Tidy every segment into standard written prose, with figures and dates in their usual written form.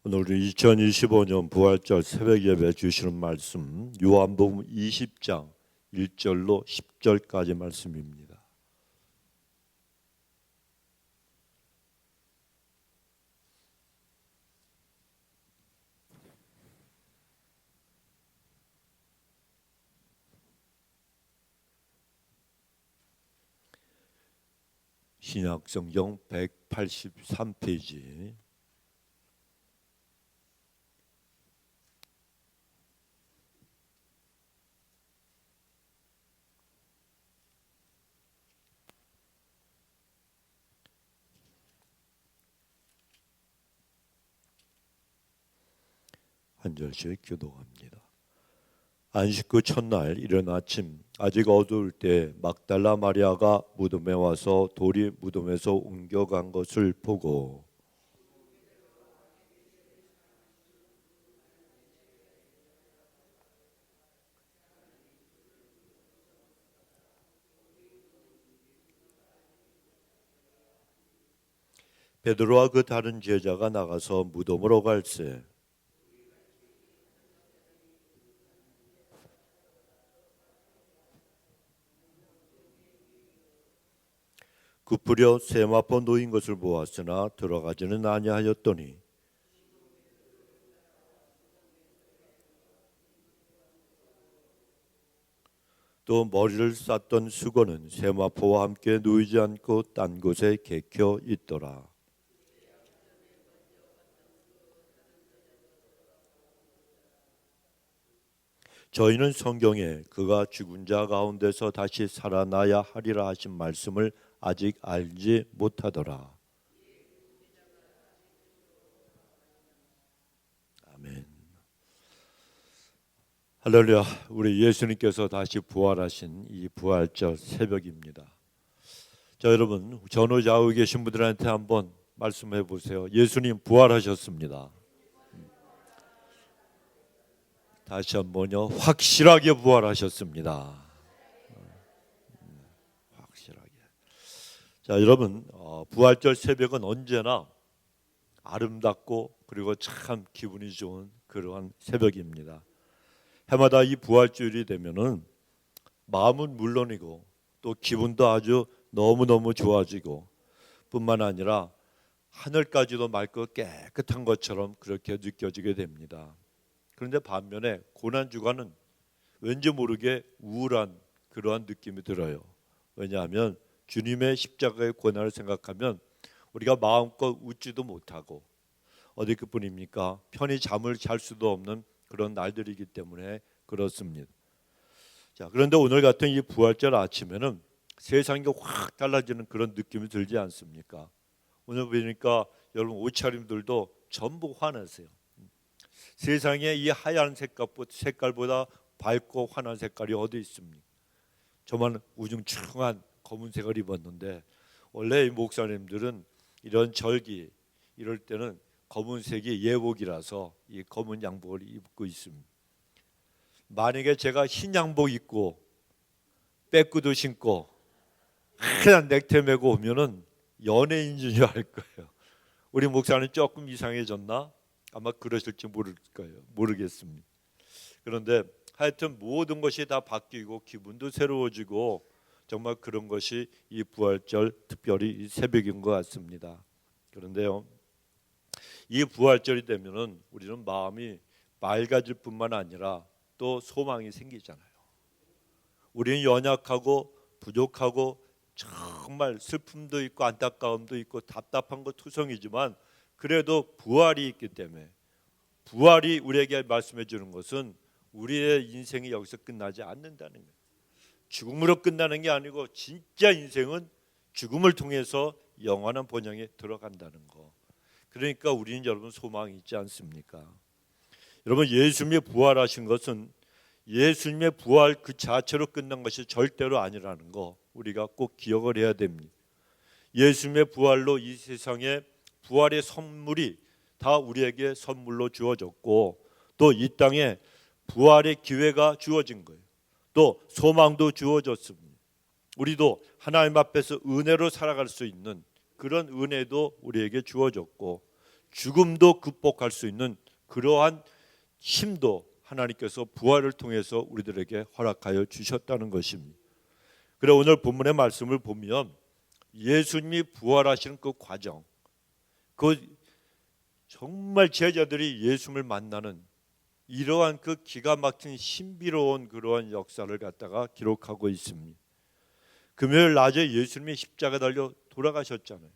오늘 우리 2025년 부활절 새벽 예배 주시는 말씀 요한복음 20장 1절로 10절까지 말씀입니다. 신약성경 183페이지 한 절씩 교독합니다. 안식 후 첫날 이른 아침 아직 어두울 때 막달라 마리아가 무덤에 와서 돌이 무덤에서 옮겨간 것을 보고 베드로와 그 다른 제자가 나가서 무덤으로 갈새 굽으려 세마포 놓인 것을 보았으나 들어가지는 아니하였더니 또 머리를 쌌던 수건은 세마포와 함께 놓이지 않고 딴 곳에 개켜 있더라. 저희는 성경에 그가 죽은 자 가운데서 다시 살아나야 하리라 하신 말씀을 아직 알지 못하더라. 아멘. 할렐루야. 우리 예수님께서 다시 부활하신 이 부활절 새벽입니다. 자, 여러분 전후좌우에 계신 분들한테 한번 말씀해 보세요. 예수님 부활하셨습니다. 다시 한번요. 확실하게 부활하셨습니다. 확실하게. 자, 여러분 부활절 새벽은 언제나 아름답고 그리고 참 기분이 좋은 그러한 새벽입니다. 해마다 이 부활절이 되면은 마음은 물론이고 또 기분도 아주 너무너무 좋아지고 뿐만 아니라 하늘까지도 맑고 깨끗한 것처럼 그렇게 느껴지게 됩니다. 그런데 반면에 고난주간은 왠지 모르게 우울한 그러한 느낌이 들어요. 왜냐하면 주님의 십자가의 고난을 생각하면 우리가 마음껏 웃지도 못하고 어디 그뿐입니까? 편히 잠을 잘 수도 없는 그런 날들이기 때문에 그렇습니다. 자, 그런데 오늘 같은 이 부활절 아침에는 세상이 확 달라지는 그런 느낌이 들지 않습니까? 오늘 보니까 여러분 옷차림들도 전부 환하세요. 세상에 이 하얀 색깔보다 밝고 환한 색깔이 어디 있습니까? 저만 우중충한 검은색을 입었는데 원래 이 목사님들은 이런 절기 이럴 때는 검은색이 예복이라서 이 검은 양복을 입고 있습니다. 만약에 제가 흰 양복 입고 백구도 신고 하얀 넥타이 메고 오면은 연예인인 줄 알 거예요. 우리 목사는 조금 이상해졌나? 아마 그러실지 모르겠습니다. 그런데 하여튼 모든 것이 다 바뀌고 기분도 새로워지고 정말 그런 것이 이 부활절 특별히 이 새벽인 것 같습니다. 그런데요, 이 부활절이 되면은 우리는 마음이 맑아질 뿐만 아니라 또 소망이 생기잖아요. 우리는 연약하고 부족하고 정말 슬픔도 있고 안타까움도 있고 답답한 거 투성이지만 그래도 부활이 있기 때문에 부활이 우리에게 말씀해 주는 것은 우리의 인생이 여기서 끝나지 않는다는 거예요. 죽음으로 끝나는 게 아니고 진짜 인생은 죽음을 통해서 영원한 본향에 들어간다는 거. 그러니까 우리는 여러분 소망이 있지 않습니까? 여러분 예수님이 부활하신 것은 예수님의 부활 그 자체로 끝난 것이 절대로 아니라는 거 우리가 꼭 기억을 해야 됩니다. 예수님의 부활로 이 세상에 부활의 선물이 다 우리에게 선물로 주어졌고 또 이 땅에 부활의 기회가 주어진 거예요. 또 소망도 주어졌습니다. 우리도 하나님 앞에서 은혜로 살아갈 수 있는 그런 은혜도 우리에게 주어졌고 죽음도 극복할 수 있는 그러한 힘도 하나님께서 부활을 통해서 우리들에게 허락하여 주셨다는 것입니다. 그래 오늘 본문의 말씀을 보면 예수님이 부활하시는 그 과정, 그 정말 제자들이 예수님을 만나는 이러한 그 기가 막힌 신비로운 그러한 역사를 갖다가 기록하고 있습니다. 금요일 낮에 예수님이 십자가 달려 돌아가셨잖아요.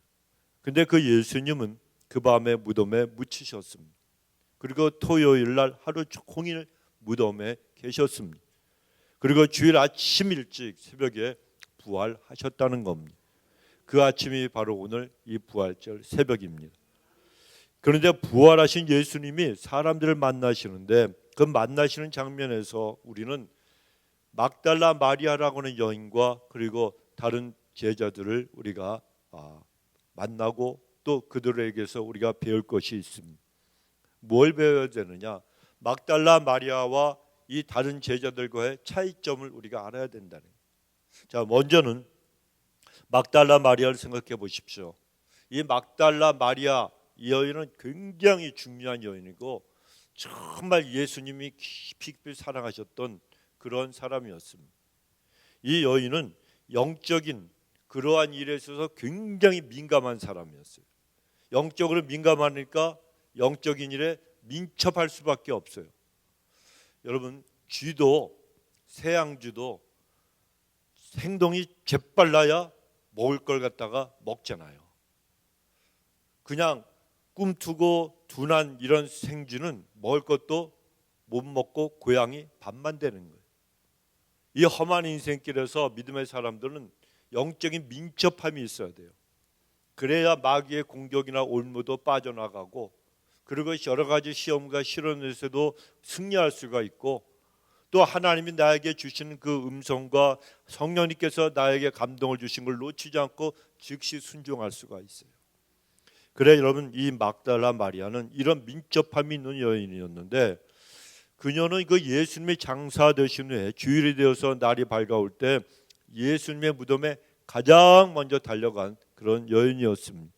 근데 그 예수님은 그 밤에 무덤에 묻히셨습니다. 그리고 토요일 날 하루 종일 무덤에 계셨습니다. 그리고 주일 아침 일찍 새벽에 부활하셨다는 겁니다. 그 아침이 바로 오늘 이 부활절 새벽입니다. 그런데 부활하신 예수님이 사람들을 만나시는데 그 만나시는 장면에서 우리는 막달라 마리아라고 하는 여인과 그리고 다른 제자들을 우리가 만나고 또 그들에게서 우리가 배울 것이 있습니다. 뭘 배워야 되느냐? 막달라 마리아와 이 다른 제자들과의 차이점을 우리가 알아야 된다는 거예요. 자, 먼저는 막달라 마리아를 생각해 보십시오. 이 막달라 마리아 이 여인은 굉장히 중요한 여인이고 정말 예수님이 깊이 사랑하셨던 그런 사람이었습니다. 이 여인은 영적인 그러한 일에 있어서 굉장히 민감한 사람이었어요. 영적으로 민감하니까 영적인 일에 민첩할 수밖에 없어요. 여러분, 쥐도 새양쥐도 행동이 재빨라야 먹을 걸 갖다가 먹잖아요. 그냥 꿈투고 둔한 이런 생쥐는 먹을 것도 못 먹고 고양이 밥만 되는 거예요. 이 험한 인생길에서 믿음의 사람들은 영적인 민첩함이 있어야 돼요. 그래야 마귀의 공격이나 올무도 빠져나가고 그리고 여러 가지 시험과 시련에서도 승리할 수가 있고 또 하나님이 나에게 주시는 그 음성과 성령님께서 나에게 감동을 주신 걸 놓치지 않고 즉시 순종할 수가 있어요. 그래 여러분, 이 막달라 마리아는 이런 민첩함이 있는 여인이었는데 그녀는 그 예수님의 장사되신 후에 주일이 되어서 날이 밝아올 때 예수님의 무덤에 가장 먼저 달려간 그런 여인이었습니다.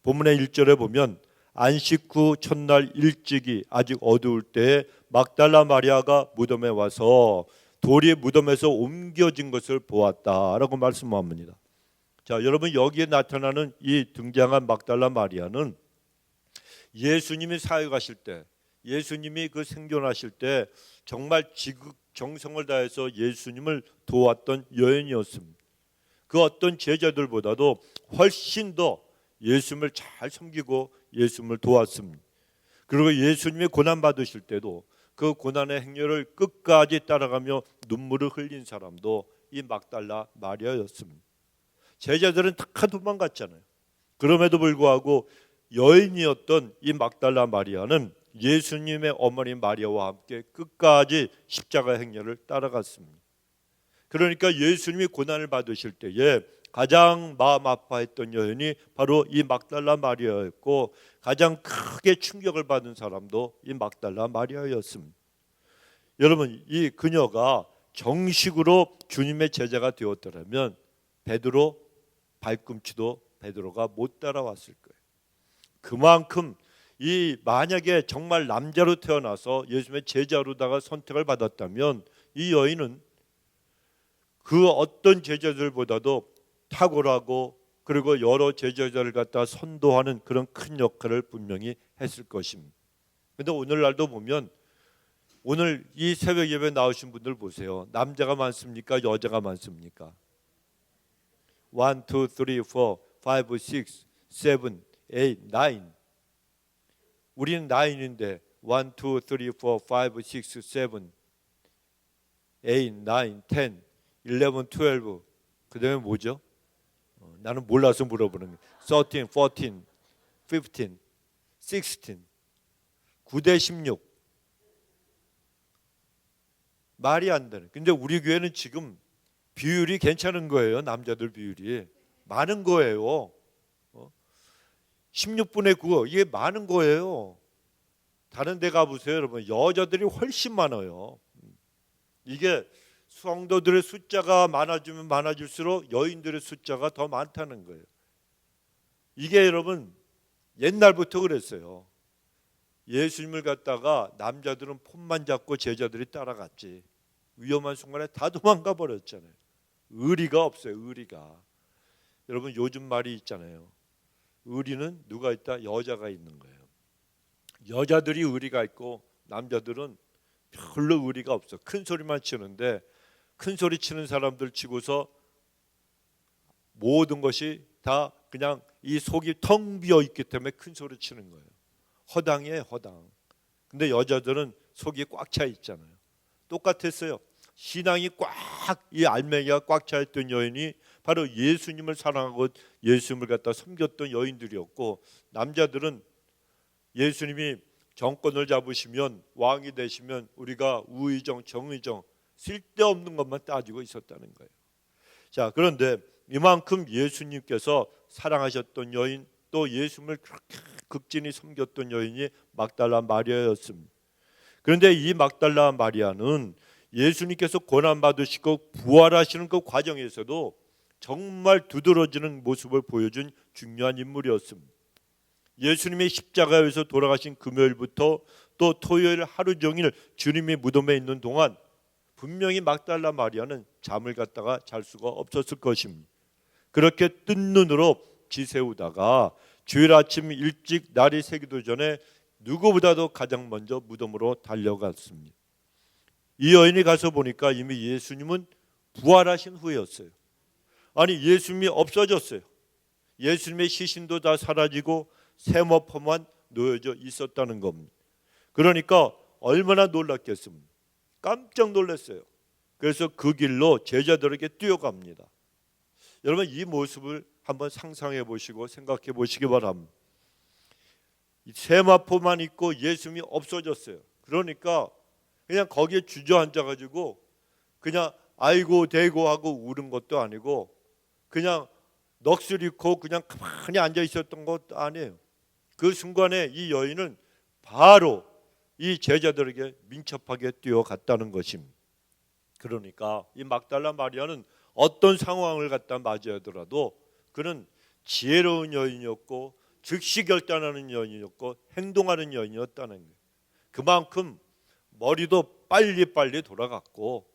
본문의 1절에 보면 안식 후 첫날 일찍이 아직 어두울 때에 막달라 마리아가 무덤에 와서 돌이 무덤에서 옮겨진 것을 보았다라고 말씀합니다. 자, 여러분, 여기에 나타나는 이 등장한 막달라 마리아는 예수님이 사역하실 때, 예수님이 그 생존하실 때 정말 지극정성을 다해서 예수님을 도왔던 여인이었습니다. 그 어떤 제자들보다도 훨씬 더 예수님을 잘 섬기고 예수님을 도왔습니다. 그리고 예수님이 고난 받으실 때도 그 고난의 행렬을 끝까지 따라가며 눈물을 흘린 사람도 이 막달라 마리아였습니다. 제자들은 다 도망갔잖아요. 그럼에도 불구하고 여인이었던 이 막달라 마리아는 예수님의 어머니 마리아와 함께 끝까지 십자가 행렬을 따라갔습니다. 그러니까 예수님이 고난을 받으실 때에 가장 마음 아파했던 여인이 바로 이 막달라 마리아였고 가장 크게 충격을 받은 사람도 이 막달라 마리아였습니다. 여러분, 이 그녀가 정식으로 주님의 제자가 되었더라면 베드로 발꿈치도 베드로가 못 따라왔을 거예요. 그만큼 이 만약에 정말 남자로 태어나서 예수님의 제자로다가 선택을 받았다면 이 여인은 그 어떤 제자들보다도 탁월하고 그리고 여러 제자들을 갖다 선도하는 그런 큰 역할을 분명히 했을 것입니다. 그런데 오늘날도 보면 오늘 이 새벽 예배 나오신 분들 보세요. 남자가 많습니까? 여자가 많습니까? 1, 2, 3, 4, 5, 6, 7, 8, 9 우리는 9인데 1, 2, 3, 4, 5, 6, 7, 8, 9, 10, 11, 12 그 다음에 뭐죠? 나는 몰라서 물어보는 거예요. 13, 14, 15, 16 9대 16 말이 안 되는. 근데 우리 교회는 지금 비율이 괜찮은 거예요. 남자들 비율이 많은 거예요. 16분의 9 이게 많은 거예요. 다른 데 가보세요 여러분. 여자들이 훨씬 많아요. 이게 성도들의 숫자가 많아지면 많아질수록 여인들의 숫자가 더 많다는 거예요. 이게 여러분 옛날부터 그랬어요. 예수님을 갖다가 남자들은 폰만 잡고 제자들이 따라갔지. 위험한 순간에 다 도망가 버렸잖아요. 의리가 없어요. 의리가. 여러분 요즘 말이 있잖아요. 의리는 누가 있다? 여자가 있는 거예요. 여자들이 의리가 있고 남자들은 별로 의리가 없어. 큰 소리만 치는데 큰 소리 치는 사람들 치고서 모든 것이 다 그냥 이 속이 텅 비어 있기 때문에 큰 소리 치는 거예요. 허당이에요, 허당. 근데 여자들은 속이 꽉 차 있잖아요. 똑같았어요. 신앙이 꽉, 이 알맹이가 꽉 차 있던 여인이 바로 예수님을 사랑하고 예수님을 갖다 섬겼던 여인들이었고, 남자들은 예수님이 정권을 잡으시면, 왕이 되시면 우리가 우의정, 정의정, 쓸데없는 것만 따지고 있었다는 거예요. 자, 그런데 이만큼 예수님께서 사랑하셨던 여인, 또 예수님을 그렇게 극진히 섬겼던 여인이 막달라 마리아였습니다. 그런데 이 막달라 마리아는 예수님께서 고난받으시고 부활하시는 그 과정에서도 정말 두드러지는 모습을 보여준 중요한 인물이었습니다. 예수님이 십자가에서 돌아가신 금요일부터 또 토요일 하루 종일 주님이 무덤에 있는 동안 분명히 막달라 마리아는 잠을 갖다가 잘 수가 없었을 것입니다. 그렇게 뜬 눈으로 지새우다가 주일 아침 일찍 날이 새기도 전에 누구보다도 가장 먼저 무덤으로 달려갔습니다. 이 여인이 가서 보니까 이미 예수님은 부활하신 후였어요. 아니, 예수님이 없어졌어요. 예수님의 시신도 다 사라지고 세모포만 놓여져 있었다는 겁니다. 그러니까 얼마나 놀랐겠습니까? 깜짝 놀랐어요. 그래서 그 길로 제자들에게 뛰어갑니다. 여러분 이 모습을 한번 상상해 보시고 생각해 보시기 바랍니다. 세마포만 있고 예수님이 없어졌어요. 그러니까 그냥 거기에 주저앉아 가지고 그냥 아이고 대고 하고 울은 것도 아니고 그냥 넋을 잃고 그냥 가만히 앉아 있었던 것도 아니에요. 그 순간에 이 여인은 바로 이 제자들에게 민첩하게 뛰어갔다는 것입니다. 그러니까 이 막달라 마리아는 어떤 상황을 갖다 맞이하더라도 그는 지혜로운 여인이었고 즉시 결단하는 여인이었고 행동하는 여인이었다는 거예요. 그만큼 머리도 빨리빨리 돌아갔고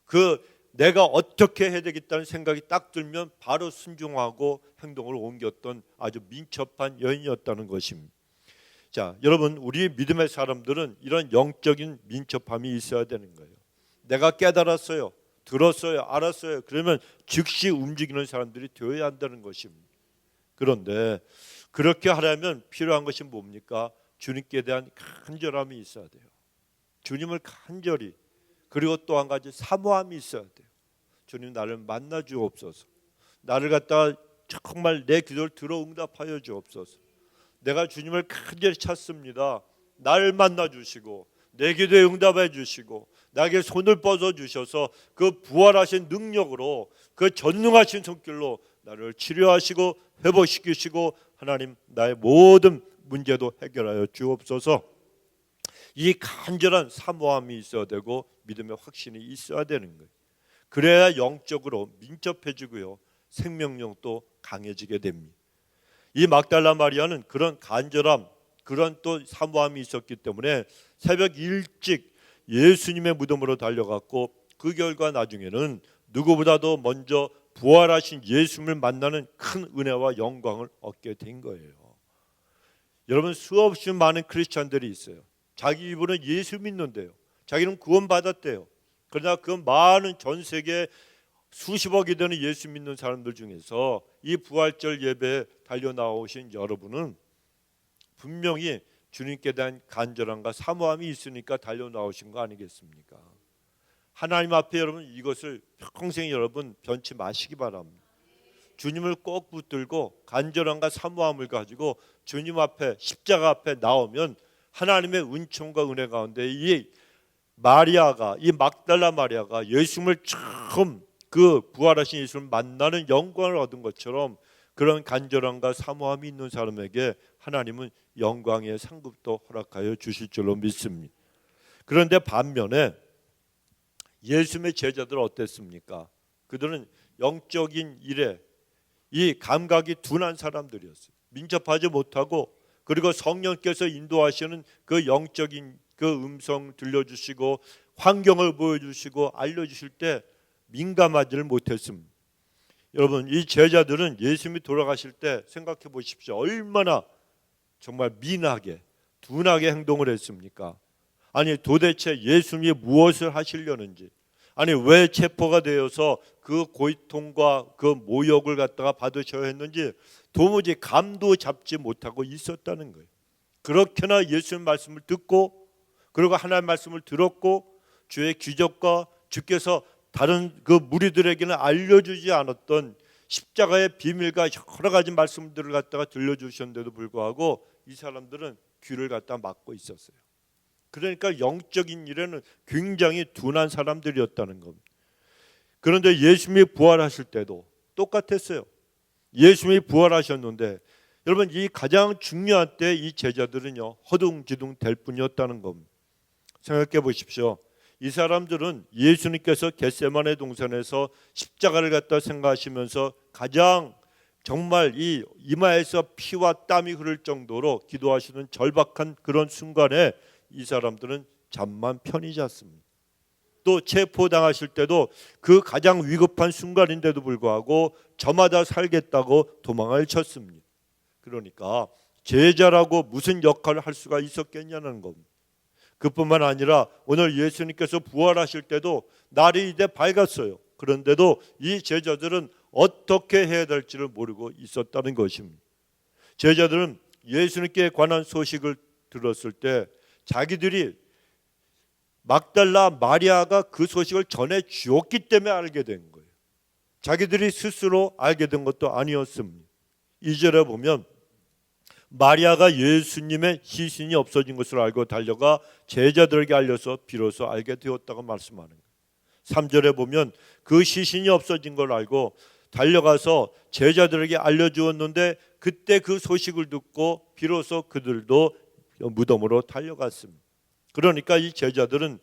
그 내가 어떻게 해야 되겠다는 생각이 딱 들면 바로 순종하고 행동을 옮겼던 아주 민첩한 여인이었다는 것입니다. 자, 여러분 우리 믿음의 사람들은 이런 영적인 민첩함이 있어야 되는 거예요. 내가 깨달았어요. 들었어요. 알았어요. 그러면 즉시 움직이는 사람들이 되어야 한다는 것입니다. 그런데 그렇게 하려면 필요한 것이 뭡니까? 주님께 대한 간절함이 있어야 돼요. 주님을 간절히, 그리고 또 한 가지 사모함이 있어야 돼요. 주님 나를 만나 주옵소서. 나를 갖다가 정말 내 기도를 들어 응답하여 주옵소서. 내가 주님을 간절히 찾습니다. 나를 만나 주시고 내 기도에 응답해 주시고 나에게 손을 뻗어 주셔서 그 부활하신 능력으로 그 전능하신 손길로 나를 치료하시고 회복시키시고 하나님 나의 모든 문제도 해결하여 주옵소서. 이 간절한 사모함이 있어야 되고 믿음의 확신이 있어야 되는 거예요. 그래야 영적으로 민첩해지고요, 생명력도 강해지게 됩니다. 이 막달라 마리아는 그런 간절함, 그런 또 사모함이 있었기 때문에 새벽 일찍 예수님의 무덤으로 달려갔고 그 결과 나중에는 누구보다도 먼저 부활하신 예수님을 만나는 큰 은혜와 영광을 얻게 된 거예요. 여러분 수없이 많은 크리스찬들이 있어요. 자기 입으로는 예수 믿는데요. 자기는 구원받았대요. 그러나 그 많은 전 세계 수십억이 되는 예수 믿는 사람들 중에서 이 부활절 예배에 달려 나오신 여러분은 분명히 주님께 대한 간절함과 사모함이 있으니까 달려 나오신 거 아니겠습니까? 하나님 앞에 여러분 이것을 평생 여러분 변치 마시기 바랍니다. 주님을 꼭 붙들고 간절함과 사모함을 가지고 주님 앞에 십자가 앞에 나오면 하나님의 은총과 은혜 가운데 이 마리아가, 이 막달라 마리아가 예수님을 처음 그 부활하신 예수를 만나는 영광을 얻은 것처럼 그런 간절함과 사모함이 있는 사람에게 하나님은 영광의 상급도 허락하여 주실 줄로 믿습니다. 그런데 반면에 예수님의 제자들은 어땠습니까? 그들은 영적인 일에 이 감각이 둔한 사람들이었어요. 민첩하지 못하고 그리고 성령께서 인도하시는 그 영적인 그 음성 들려주시고 환경을 보여주시고 알려주실 때 민감하지를 못했습니다. 여러분, 이 제자들은 예수님이 돌아가실 때 생각해 보십시오. 얼마나 정말 민하게 둔하게 행동을 했습니까? 아니 도대체 예수님이 무엇을 하시려는지, 아니 왜 체포가 되어서 그 고통과 그 모욕을 갖다가 받으셔야 했는지 도무지 감도 잡지 못하고 있었다는 거예요. 그렇게나 예수님 말씀을 듣고 그리고 하나님 말씀을 들었고 주의 기적과 주께서 다른 그 무리들에게는 알려주지 않았던 십자가의 비밀과 여러 가지 말씀들을 갖다가 들려주셨는데도 불구하고 이 사람들은 귀를 갖다 막고 있었어요. 그러니까 영적인 일에는 굉장히 둔한 사람들이었다는 겁니다. 그런데 예수님이 부활하실 때도 똑같았어요. 예수님이 부활하셨는데 여러분, 이 가장 중요한 때 이 제자들은요 허둥지둥 될 뿐이었다는 겁니다. 생각해 보십시오. 이 사람들은 예수님께서 겟세마네 동산에서 십자가를 갖다 생각하시면서 가장 정말 이 이마에서 피와 땀이 흐를 정도로 기도하시는 절박한 그런 순간에 이 사람들은 잠만 편히 잤습니다. 또 체포당하실 때도 그 가장 위급한 순간인데도 불구하고 저마다 살겠다고 도망을 쳤습니다. 그러니까 제자라고 무슨 역할을 할 수가 있었겠냐는 겁니다. 그뿐만 아니라 오늘 예수님께서 부활하실 때도 날이 이제 밝았어요. 그런데도 이 제자들은 어떻게 해야 될지를 모르고 있었다는 것입니다. 제자들은 예수님께 관한 소식을 들었을 때 자기들이 막달라 마리아가 그 소식을 전해 주었기 때문에 알게 된 거예요. 자기들이 스스로 알게 된 것도 아니었습니다. 2절에 보면 마리아가 예수님의 시신이 없어진 것을 알고 달려가 제자들에게 알려서 비로소 알게 되었다고 말씀하는 거예요. 3절에 보면 그 시신이 없어진 걸 알고 달려가서 제자들에게 알려주었는데 그때 그 소식을 듣고 비로소 그들도 무덤으로 달려갔습니다. 그러니까 이 제자들은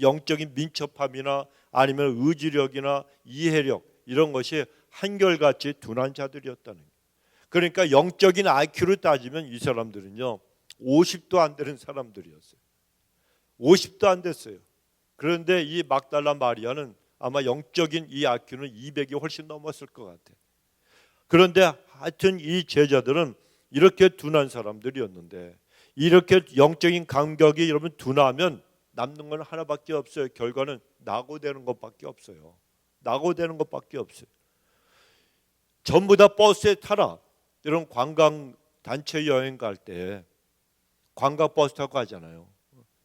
영적인 민첩함이나 아니면 의지력이나 이해력 이런 것이 한결같이 둔한 자들이었다는 거예요. 그러니까 영적인 IQ를 따지면 이 사람들은요 50도 안 되는 사람들이었어요. 50도 안 됐어요. 그런데 이 막달라 마리아는 아마 영적인 이 IQ는 200이 훨씬 넘었을 것 같아요. 그런데 하여튼 이 제자들은 이렇게 둔한 사람들이었는데 이렇게 영적인 감격이 여러분 둔하면 남는 건 하나밖에 없어요. 결과는 낙오되는 것밖에 없어요. 낙오되는 것밖에 없어요. 전부 다 버스에 타라. 이런 관광 단체 여행 갈 때 관광 버스 타고 가잖아요.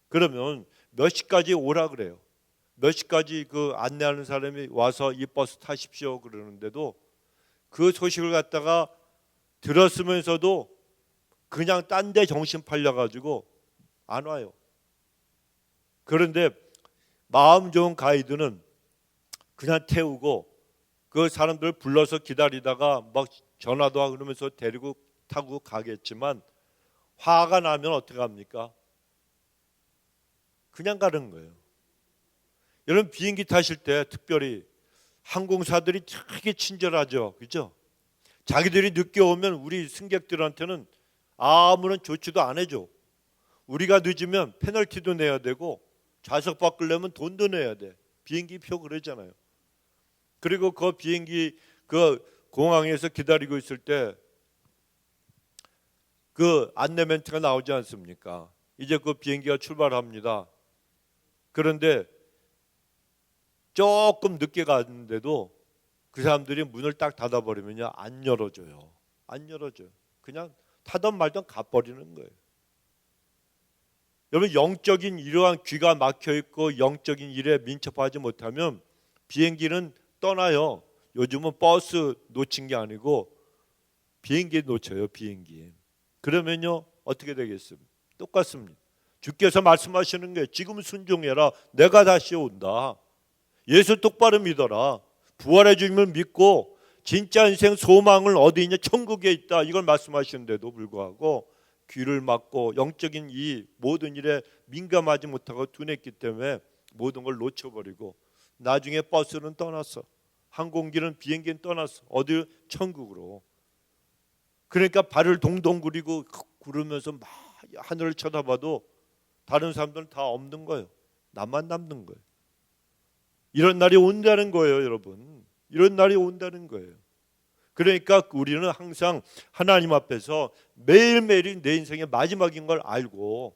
그러면 몇 시까지 오라 그래요. 몇 시까지 그 안내하는 사람이 와서 이 버스 타십시오 그러는데도 그 소식을 갖다가 들었으면서도 그냥 딴 데 정신 팔려가지고 안 와요. 그런데 마음 좋은 가이드는 그냥 태우고 그 사람들 불러서 기다리다가 막 전화도 하고 그러면서 데리고 타고 가겠지만 화가 나면 어떻게 합니까? 그냥 가는 거예요. 여러분 비행기 타실 때 특별히 항공사들이 되게 친절하죠. 그죠? 자기들이 늦게 오면 우리 승객들한테는 아무런 조치도 안 해줘. 우리가 늦으면 페널티도 내야 되고 좌석 바꾸려면 돈도 내야 돼. 비행기 표 그러잖아요. 그리고 그 비행기 그 공항에서 기다리고 있을 때 그 안내 멘트가 나오지 않습니까? 이제 그 비행기가 출발합니다. 그런데 조금 늦게 갔는데도 그 사람들이 문을 딱 닫아버리면요 안 열어줘요. 안 열어줘요. 그냥 타던 말던 가버리는 거예요. 여러분 영적인 이러한 귀가 막혀 있고 영적인 일에 민첩하지 못하면 비행기는 떠나요. 요즘은 버스 놓친 게 아니고 비행기 놓쳐요. 비행기. 그러면요 어떻게 되겠습니까? 똑같습니다. 주께서 말씀하시는 게 지금 순종해라. 내가 다시 온다. 예수 똑바로 믿어라. 부활의 주님을 믿고 진짜 인생 소망을 어디 있냐? 천국에 있다. 이걸 말씀하시는데도 불구하고 귀를 막고 영적인 이 모든 일에 민감하지 못하고 둔했기 때문에 모든 걸 놓쳐버리고 나중에 버스는 떠났어. 항공기는 비행기는 떠났어. 어디? 천국으로. 그러니까 발을 동동 구리고 구르면서 막 하늘을 쳐다봐도 다른 사람들은 다 없는 거예요. 나만 남는 거예요. 이런 날이 온다는 거예요, 여러분. 이런 날이 온다는 거예요. 그러니까 우리는 항상 하나님 앞에서 매일매일이 내 인생의 마지막인 걸 알고,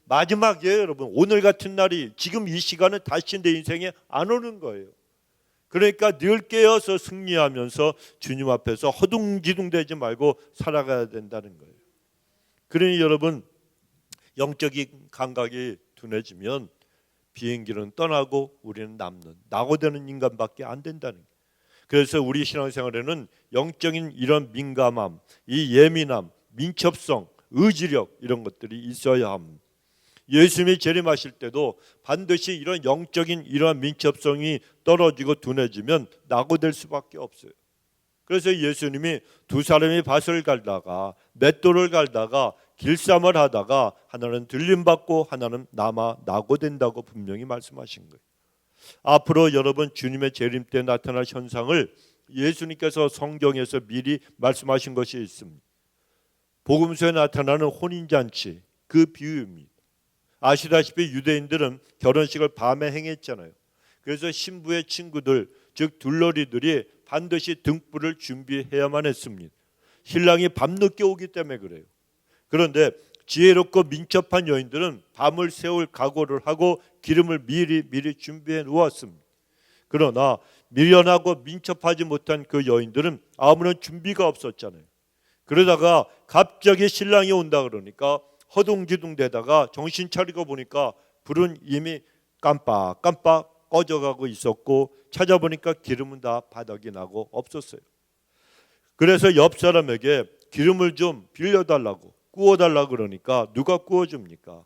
마지막이에요, 여러분. 오늘 같은 날이, 지금 이 시간은 다시 내 인생에 안 오는 거예요. 그러니까 늘 깨어서 승리하면서 주님 앞에서 허둥지둥대지 말고 살아가야 된다는 거예요. 그러니 여러분, 영적인 감각이 둔해지면 비행기는 떠나고 우리는 남는, 낙오되는 인간밖에 안 된다는 거예요. 그래서 우리 신앙생활에는 영적인 이런 민감함, 이 예민함, 민첩성, 의지력, 이런 것들이 있어야 합니다. 예수님이 재림하실 때도 반드시 이런 영적인 이러한 민첩성이 떨어지고 둔해지면 낙오될 수밖에 없어요. 그래서 예수님이 두 사람이 밭을 갈다가 맷돌을 갈다가 길쌈을 하다가 하나는 들림받고 하나는 남아 낙오된다고 분명히 말씀하신 거예요. 앞으로 여러분 주님의 재림 때 나타날 현상을 예수님께서 성경에서 미리 말씀하신 것이 있습니다. 복음서에 나타나는 혼인잔치, 그 비유입니다. 아시다시피 유대인들은 결혼식을 밤에 행했잖아요. 그래서 신부의 친구들, 즉 둘러리들이 반드시 등불을 준비해야만 했습니다. 신랑이 밤늦게 오기 때문에 그래요. 그런데 지혜롭고 민첩한 여인들은 밤을 새울 각오를 하고 기름을 미리 준비해 놓았습니다. 그러나 미련하고 민첩하지 못한 그 여인들은 아무런 준비가 없었잖아요. 그러다가 갑자기 신랑이 온다 그러니까 허둥지둥대다가 정신 차리고 보니까 불은 이미 깜빡깜빡 꺼져가고 있었고 찾아보니까 기름은 다 바닥이 나고 없었어요. 그래서 옆 사람에게 기름을 좀 빌려달라고, 구워달라고 그러니까 누가 구워줍니까?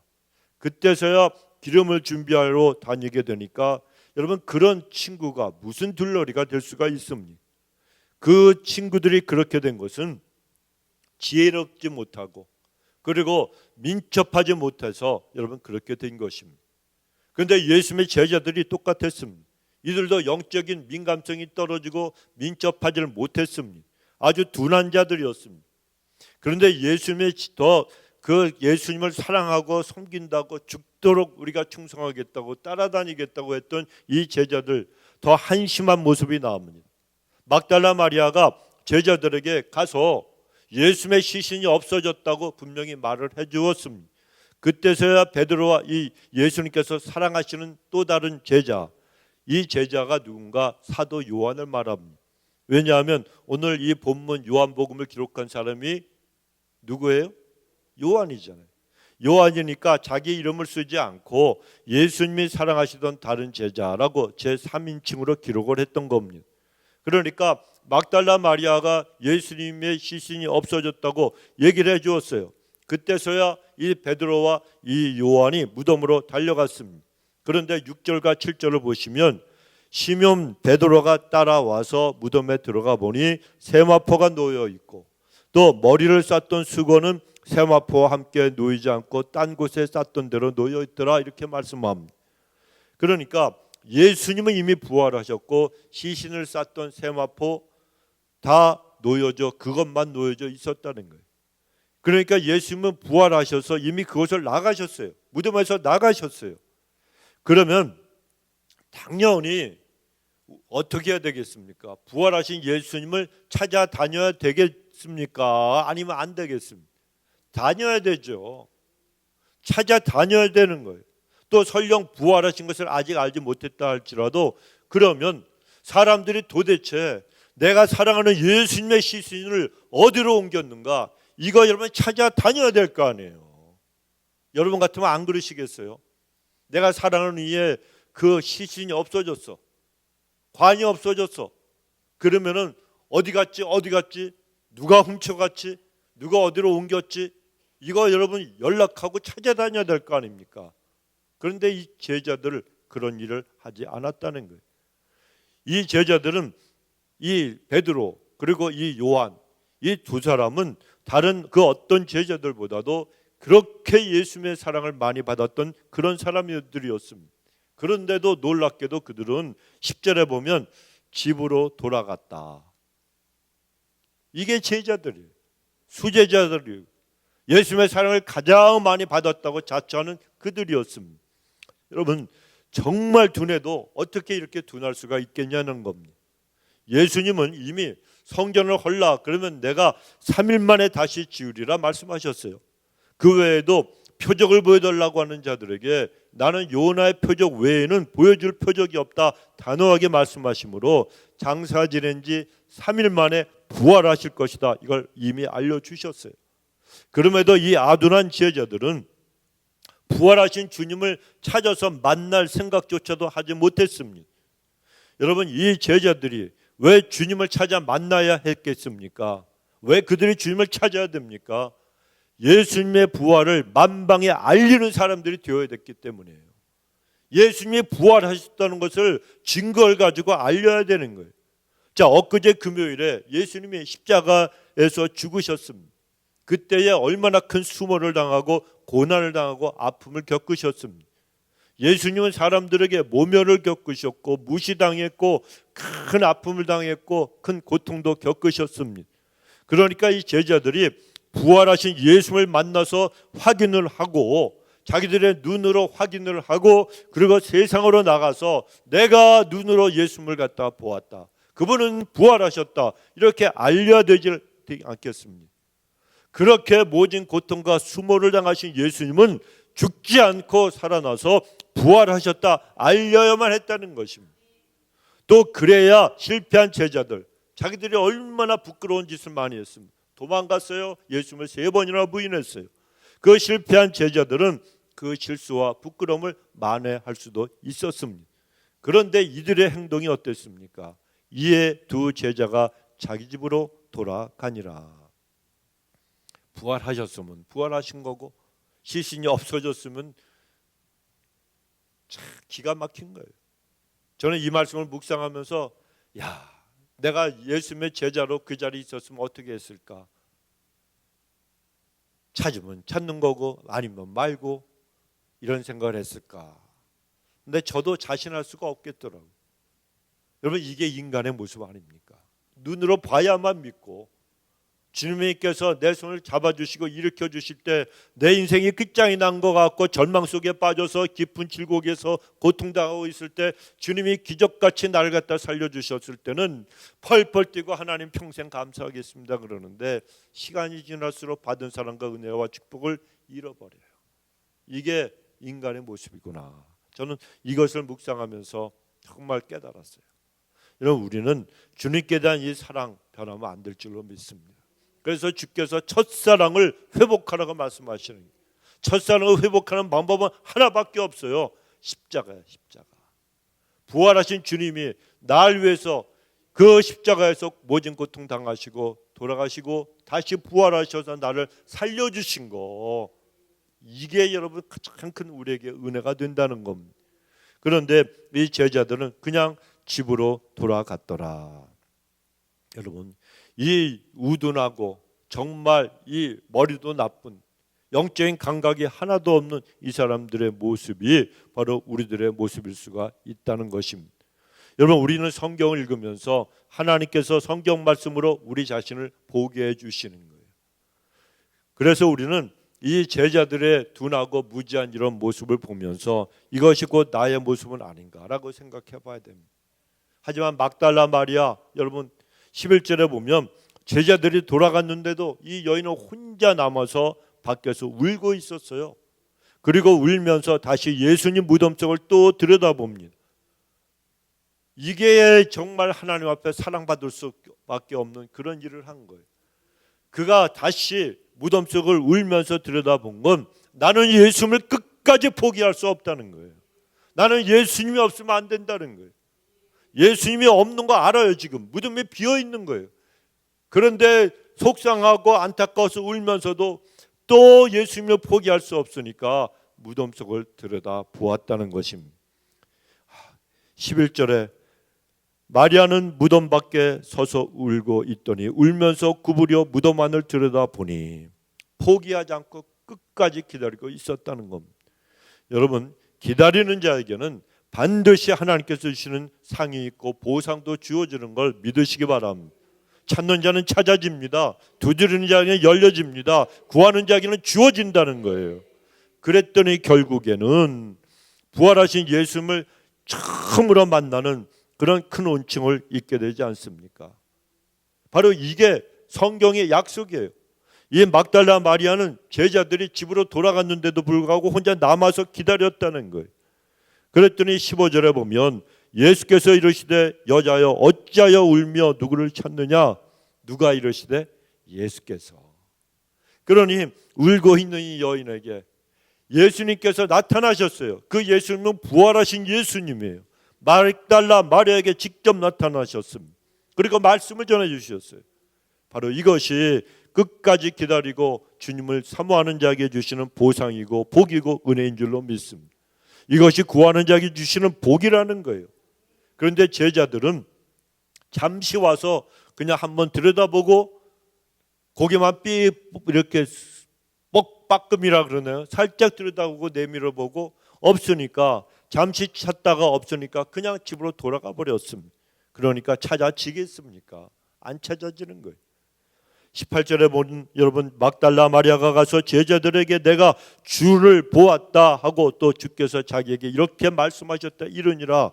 그때서야 기름을 준비하러 다니게 되니까 여러분, 그런 친구가 무슨 둘러리가 될 수가 있습니까? 그 친구들이 그렇게 된 것은 지혜롭지 못하고 그리고 민첩하지 못해서 여러분 그렇게 된 것입니다. 그런데 예수님의 제자들이 똑같았습니다. 이들도 영적인 민감성이 떨어지고 민첩하지를 못했습니다. 아주 둔한 자들이었습니다. 그런데 예수님을 사랑하고 섬긴다고 죽도록 우리가 충성하겠다고 따라다니겠다고 했던 이 제자들 더 한심한 모습이 나옵니다. 막달라 마리아가 제자들에게 가서 예수님의 시신이 없어졌다고 분명히 말을 해주었습니다. 그때서야 베드로와 이 예수님께서 사랑하시는 또 다른 제자, 이 제자가 누군가? 사도 요한을 말합니다. 왜냐하면 오늘 이 본문 요한복음을 기록한 사람이 누구예요? 요한이잖아요. 요한이니까 자기 이름을 쓰지 않고 예수님이 사랑하시던 다른 제자라고 제3인칭으로 기록을 했던 겁니다. 그러니까 막달라 마리아가 예수님의 시신이 없어졌다고 얘기를 해주었어요. 그때서야 이 베드로와 이 요한이 무덤으로 달려갔습니다. 그런데 6절과 7절을 보시면 시몬 베드로가 따라와서 무덤에 들어가 보니 세마포가 놓여 있고 또 머리를 쌌던 수건은 세마포와 함께 놓이지 않고 딴 곳에 쌌던 대로 놓여 있더라, 이렇게 말씀합니다. 그러니까 예수님은 이미 부활하셨고 시신을 쌌던 세마포 다 놓여져, 그것만 놓여져 있었다는 거예요. 그러니까 예수님은 부활하셔서 이미 그것을 나가셨어요. 무덤에서 나가셨어요. 그러면 당연히 어떻게 해야 되겠습니까? 부활하신 예수님을 찾아다녀야 되겠습니까? 아니면 안 되겠습니까? 다녀야 되죠. 찾아다녀야 되는 거예요. 또 설령 부활하신 것을 아직 알지 못했다 할지라도 그러면 사람들이 도대체 내가 사랑하는 예수님의 시신을 어디로 옮겼는가? 이거 여러분 찾아다녀야 될 거 아니에요. 여러분 같으면 안 그러시겠어요? 내가 사랑하는 이의 그 시신이 없어졌어. 관이 없어졌어. 그러면은 어디 갔지? 누가 훔쳐갔지? 누가 어디로 옮겼지? 이거 여러분 연락하고 찾아다녀야 될 거 아닙니까? 그런데 이 제자들은 그런 일을 하지 않았다는 거예요. 이 제자들은 이 베드로 그리고 이 요한, 이 두 사람은 다른 그 어떤 제자들보다도 그렇게 예수님의 사랑을 많이 받았던 그런 사람들이었습니다. 그런데도 놀랍게도 그들은 10절에 보면 집으로 돌아갔다. 이게 제자들이에요. 수제자들이에요. 예수님의 사랑을 가장 많이 받았다고 자처하는 그들이었습니다. 여러분, 정말 둔해도 어떻게 이렇게 둔할 수가 있겠냐는 겁니다. 예수님은 이미 성전을 헐라 그러면 내가 3일 만에 다시 지으리라 말씀하셨어요. 그 외에도 표적을 보여달라고 하는 자들에게 나는 요나의 표적 외에는 보여줄 표적이 없다 단호하게 말씀하시므로 장사 지낸 지 3일 만에 부활하실 것이다, 이걸 이미 알려주셨어요. 그럼에도 이 아둔한 제자들은 부활하신 주님을 찾아서 만날 생각조차도 하지 못했습니다. 여러분, 이 제자들이 왜 주님을 찾아 만나야 했겠습니까? 왜 그들이 주님을 찾아야 됩니까? 예수님의 부활을 만방에 알리는 사람들이 되어야 됐기 때문이에요. 예수님이 부활하셨다는 것을 증거를 가지고 알려야 되는 거예요. 자, 엊그제 금요일에 예수님이 십자가에서 죽으셨습니다. 그때에 얼마나 큰 수모를 당하고 고난을 당하고 아픔을 겪으셨습니다. 예수님은 사람들에게 모멸을 겪으셨고 무시당했고 큰 아픔을 당했고 큰 고통도 겪으셨습니다. 그러니까 이 제자들이 부활하신 예수님을 만나서 확인을 하고 자기들의 눈으로 확인을 하고 그리고 세상으로 나가서 내가 눈으로 예수님을 갖다 보았다, 그분은 부활하셨다, 이렇게 알려야 되지 않겠습니까? 그렇게 모진 고통과 수모를 당하신 예수님은 죽지 않고 살아나서 부활하셨다 알려야만 했다는 것입니다. 또 그래야 실패한 제자들, 자기들이 얼마나 부끄러운 짓을 많이 했습니다. 도망갔어요. 예수님을 3번이나 부인했어요. 그 실패한 제자들은 그 실수와 부끄러움을 만회할 수도 있었습니다. 그런데 이들의 행동이 어땠습니까? 이에 두 제자가 자기 집으로 돌아가니라. 부활하셨으면 부활하신 거고 시신이 없어졌으면 참 기가 막힌 거예요. 저는 이 말씀을 묵상하면서 내가 예수님의 제자로 그 자리에 있었으면 어떻게 했을까? 찾으면 찾는 거고 아니면 말고 이런 생각을 했을까? 근데 저도 자신할 수가 없겠더라고요. 여러분, 이게 인간의 모습 아닙니까? 눈으로 봐야만 믿고 주님께서 내 손을 잡아주시고 일으켜 주실 때 내 인생이 끝장이 난 것 같고 절망 속에 빠져서 깊은 질곡에서 고통당하고 있을 때 주님이 기적같이 나를 갖다 살려주셨을 때는 펄펄 뛰고 하나님 평생 감사하겠습니다 그러는데 시간이 지날수록 받은 사랑과 은혜와 축복을 잃어버려요. 이게 인간의 모습이구나. 저는 이것을 묵상하면서 정말 깨달았어요. 여러분, 우리는 주님께 대한 이 사랑 변하면 안 될 줄로 믿습니다. 그래서 주께서 첫사랑을 회복하라고 말씀하시는 거예요. 첫사랑을 회복하는 방법은 하나밖에 없어요. 십자가야, 십자가. 부활하신 주님이 날 위해서 그 십자가에서 모진 고통 당하시고 돌아가시고 다시 부활하셔서 나를 살려주신 거, 이게 여러분 가장 큰 우리에게 은혜가 된다는 겁니다. 그런데 이 제자들은 그냥 집으로 돌아갔더라. 여러분, 이 우둔하고 정말 이 머리도 나쁜 영적인 감각이 하나도 없는 이 사람들의 모습이 바로 우리들의 모습일 수가 있다는 것입니다. 여러분, 우리는 성경을 읽으면서 하나님께서 성경 말씀으로 우리 자신을 보게 해주시는 거예요. 그래서 우리는 이 제자들의 둔하고 무지한 이런 모습을 보면서 이것이 곧 나의 모습은 아닌가라고 생각해 봐야 됩니다. 하지만 막달라 마리아, 여러분 11절에 보면 제자들이 돌아갔는데도 이 여인은 혼자 남아서 밖에서 울고 있었어요. 그리고 울면서 다시 예수님 무덤 속을 또 들여다봅니다. 이게 정말 하나님 앞에 사랑받을 수밖에 없는 그런 일을 한 거예요. 그가 다시 무덤 속을 울면서 들여다본 건 나는 예수님을 끝까지 포기할 수 없다는 거예요. 나는 예수님이 없으면 안 된다는 거예요. 예수님이 없는 거 알아요. 지금 무덤이 비어 있는 거예요. 그런데 속상하고 안타까워서 울면서도 또 예수님을 포기할 수 없으니까 무덤 속을 들여다 보았다는 것입니다. 11절에 마리아는 무덤 밖에 서서 울고 있더니 울면서 구부려 무덤 안을 들여다보니 포기하지 않고 끝까지 기다리고 있었다는 겁니다. 여러분, 기다리는 자에게는 반드시 하나님께서 주시는 상이 있고 보상도 주어지는 걸 믿으시기 바랍니다. 찾는 자는 찾아집니다. 두드리는 자는 열려집니다. 구하는 자에게는 주어진다는 거예요. 그랬더니 결국에는 부활하신 예수님을 처음으로 만나는 그런 큰 온칭을 잊게 되지 않습니까? 바로 이게 성경의 약속이에요. 이 막달라 마리아는 제자들이 집으로 돌아갔는데도 불구하고 혼자 남아서 기다렸다는 거예요. 그랬더니 15절에 보면 예수께서 이르시되 여자여 어찌하여 울며 누구를 찾느냐? 누가 이르시되 예수께서. 그러니 울고 있는 이 여인에게 예수님께서 나타나셨어요. 그 예수님은 부활하신 예수님이에요. 막달라 마리아에게 직접 나타나셨습니다. 그리고 말씀을 전해 주셨어요. 바로 이것이 끝까지 기다리고 주님을 사모하는 자에게 주시는 보상이고 복이고 은혜인 줄로 믿습니다. 이것이 구하는 자에게 주시는 복이라는 거예요. 그런데 제자들은 잠시 와서 그냥 한번 들여다보고 고개만 삐 이렇게 뻑박금이라 그러네요. 살짝 들여다보고 내밀어보고 없으니까 잠시 찾다가 없으니까 그냥 집으로 돌아가 버렸습니다. 그러니까 찾아지겠습니까? 안 찾아지는 거예요. 18절에 보면 여러분 막달라 마리아가 가서 제자들에게 내가 주를 보았다 하고 또 주께서 자기에게 이렇게 말씀하셨다 이러니라.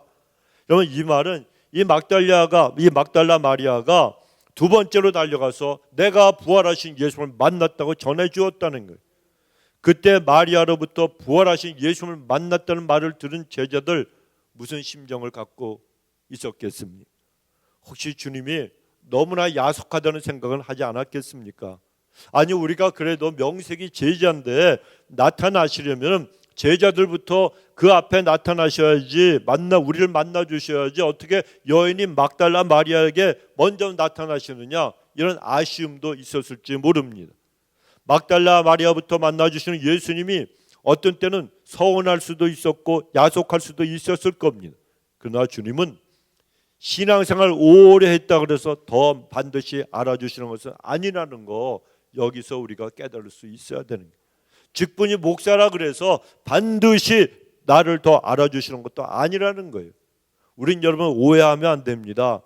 여러분 이 말은 이 막달라 마리아가 두 번째로 달려가서 내가 부활하신 예수님을 만났다고 전해 주었다는 거예요. 그때 마리아로부터 부활하신 예수님을 만났다는 말을 들은 제자들 무슨 심정을 갖고 있었겠습니까? 혹시 주님이 너무나 야속하다는 생각을 하지 않았겠습니까? 아니 우리가 그래도 명색이 제자인데 나타나시려면 제자들부터 그 앞에 나타나셔야지 우리를 만나 주셔야지 어떻게 여인이 막달라 마리아에게 먼저 나타나시느냐 이런 아쉬움도 있었을지 모릅니다. 막달라 마리아부터 만나 주시는 예수님이 어떤 때는 서운할 수도 있었고 야속할 수도 있었을 겁니다. 그러나 주님은 신앙생활 오래 했다 그래서 더 반드시 알아주시는 것은 아니라는 거 여기서 우리가 깨달을 수 있어야 되는 거예요. 직분이 목사라 그래서 반드시 나를 더 알아주시는 것도 아니라는 거예요. 우린 여러분 오해하면 안 됩니다.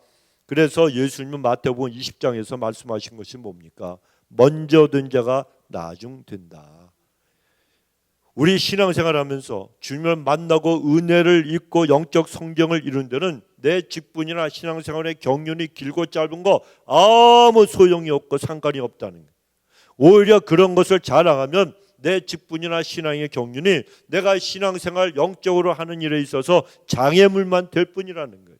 그래서 예수님은 마태복음 20장에서 말씀하신 것이 뭡니까? 먼저 된 자가 나중 된다. 우리 신앙생활하면서 주님을 만나고 은혜를 입고 영적 성경을 이룬 데는 내 직분이나 신앙생활의 경륜이 길고 짧은 거 아무 소용이 없고 상관이 없다는 거예요. 오히려 그런 것을 자랑하면 내 직분이나 신앙의 경륜이 내가 신앙생활 영적으로 하는 일에 있어서 장애물만 될 뿐이라는 거예요.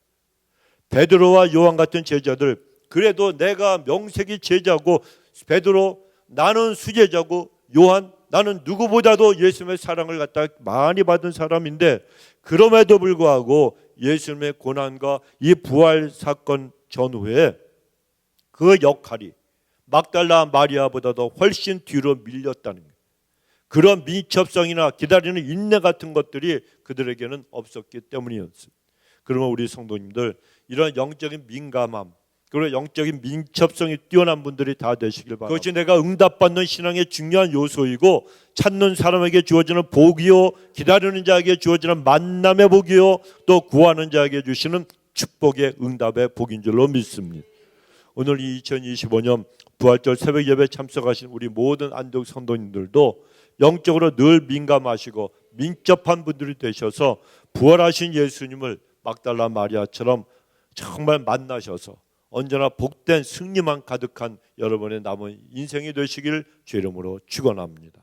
베드로와 요한 같은 제자들 그래도 내가 명색이 제자고 베드로 나는 수제자고 요한 나는 누구보다도 예수님의 사랑을 갖다 많이 받은 사람인데 그럼에도 불구하고 예수님의 고난과 이 부활 사건 전후에 그 역할이 막달라 마리아보다도 훨씬 뒤로 밀렸다는 거예요. 그런 민첩성이나 기다리는 인내 같은 것들이 그들에게는 없었기 때문이었습니다. 그러면 우리 성도님들 이런 영적인 민감함 그리고 영적인 민첩성이 뛰어난 분들이 다 되시길 바랍니다. 그것이 내가 응답받는 신앙의 중요한 요소이고 찾는 사람에게 주어지는 복이요 기다리는 자에게 주어지는 만남의 복이요 또 구하는 자에게 주시는 축복의 응답의 복인 줄로 믿습니다. 오늘 이 2025년 부활절 새벽 예배 참석하신 우리 모든 안동 성도님들도 영적으로 늘 민감하시고 민첩한 분들이 되셔서 부활하신 예수님을 막달라 마리아처럼 정말 만나셔서 언제나 복된 승리만 가득한 여러분의 남은 인생이 되시길 주의 이름으로 축원합니다.